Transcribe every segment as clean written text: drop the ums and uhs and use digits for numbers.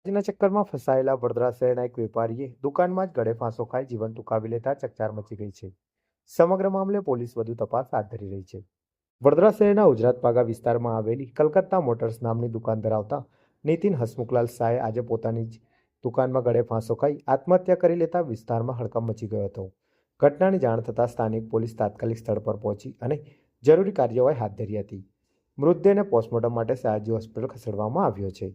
ના ચક્કરમાં ફસાયેલા વડોદરા શહેરના એક વેપારીએ દુકાનમાં જ ગળે ફાંસો ખાઈ જીવન ટૂંકાવી લેતા ચકચાર મચી ગઈ છે. સમગ્ર મામલે પોલીસ વધુ તપાસ હાથ ધરી રહી છે. વડોદરા શહેરના ઉજરાત પાગા વિસ્તારમાં આવેલી કલકત્તા મોટર્સ નામની દુકાન ધરાવતા નીતિન હસમુખલાલ શાહે આજે પોતાની જ દુકાનમાં ગળે ફાંસો ખાઈ આત્મહત્યા કરી લેતા વિસ્તારમાં હડકંપ મચી ગયો હતો. ઘટનાની જાણ થતાં સ્થાનિક પોલીસ તાત્કાલિક સ્થળ પર પહોંચી અને જરૂરી કાર્યવાહી હાથ ધરી હતી. મૃતદેહને પોસ્ટમોર્ટમ માટે સયાજી હોસ્પિટલ ખસેડવામાં આવ્યો છે.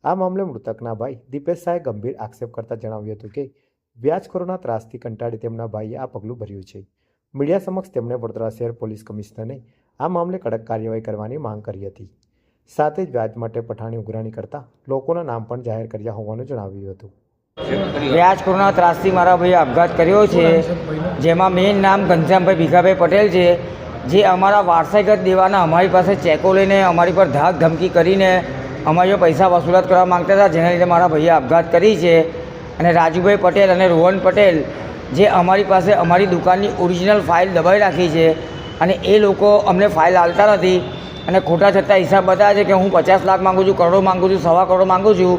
આ મામલે મૃતકના ભાઈ દીપેશ શાહે ગંભીર આક્ષેપ કરતા જણાવ્યું હતું કે વ્યાજખોરોના ત્રાસથી કંટાળી તેમના ભાઈએ આ પગલું ભર્યું છે. મીડિયા સમક્ષ તેમણે વડોદરા શહેર પોલીસ કમિશનરને આ મામલે કડક કાર્યવાહી કરવાની માંગ કરી હતી. સાથે જ વ્યાજ માટે પઠાણી ઉઘરાણી કરતા લોકોના નામ પણ જાહેર કર્યા હોવાનું જણાવ્યું હતું. વ્યાજખોરોના ત્રાસથી મારા ભાઈએ આપઘાત કર્યો છે, જેમાં મેઇન નામ ઘનશ્યામભાઈ ભીખાભાઈ પટેલ છે, જે અમારા વારસાગત દેવાના અમારી પાસે ચેકો લઈને અમારી પર ધાક ધમકી કરીને અમારી પૈસા વસૂલાત કરવા માંગતા હતા, જેના લીધે મારા ભાઈએ આપઘાત કરી છે. અને રાજુભાઈ પટેલ અને રોહન પટેલ જે અમારી પાસે અમારી દુકાનની ઓરિજિનલ ફાઇલ દબાઈ રાખી છે અને એ લોકો અમને ફાઇલ આપતા નથી અને ખોટા છતાં હિસાબ બતાવે છે કે હું 50 લાખ માગું છું, કરોડો માગું છું, 1.25 કરોડ માગું છું,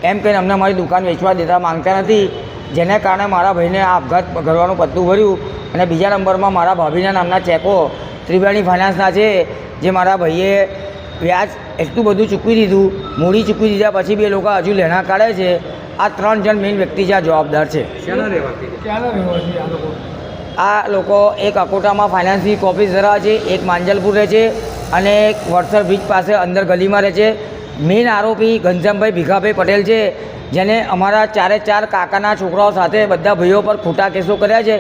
એમ કહીને અમને અમારી દુકાન વેચવા દેતા માંગતા નથી. જેના કારણે મારા ભાઈને આ આપઘાત કરવાનું પત્તું ભર્યું. અને બીજા નંબરમાં મારા ભાભીના નામના ચેકો ત્રિવેણી ફાઇનાન્સના છે, જે મારા ભાઈએ વ્યાજ એટલું બધું ચૂકવી દીધું, મૂડી ચૂકવી દીધા પછી બી એ લોકો હજુ લેણા કાઢે છે. આ 3 જણ મેઇન વ્યક્તિ છે, આ જવાબદાર છે. આ લોકો એક અકોટામાં ફાઇનાન્સની ઓફિસ ધરાવે છે, એક માંજલપુર રહે છે અને એક વડસર બ્રિજ પાસે અંદર ગલીમાં રહે છે. મેઇન આરોપી ઘનશ્યામભાઈ ભીખાભાઈ પટેલ છે, જેને અમારા 4 કાકાના છોકરાઓ સાથે બધા ભાઈઓ પર ખોટા કેસો કર્યા છે.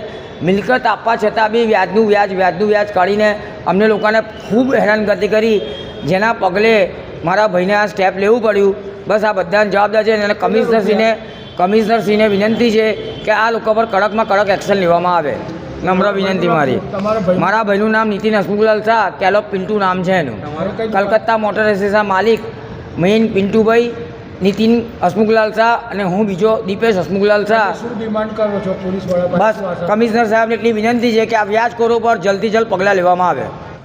મિલકત આપવા છતાં બી વ્યાજનું વ્યાજ કાઢીને અમને લોકોને ખૂબ હેરાનગતિ કરી, જેના પગલે મારા ભાઈને આ સ્ટેપ લેવું પડ્યું. બસ આ બધાને જવાબદાર છે. અને કમિશનરશ્રીને વિનંતી છે કે આ લોકો પર કડકમાં કડક એક્શન લેવામાં આવે. નમ્ર વિનંતી મારી. મારા ભાઈનું નામ નીતિન હસમુખલાલ શાહ, કેલોપ પિન્ટુ નામ છે એનું. કલકત્તા મોટર એસોસિએશનના માલિક મેઇન પિન્ટુભાઈ નીતિન હસમુખલાલ શાહ અને હું બીજો દીપેશ હસમુખલાલ શાહ. બસ કમિશનર સાહેબને એટલી વિનંતી છે કે આ વ્યાજખોરો પર જલ્દથી જલ્દ પગલાં લેવામાં આવે.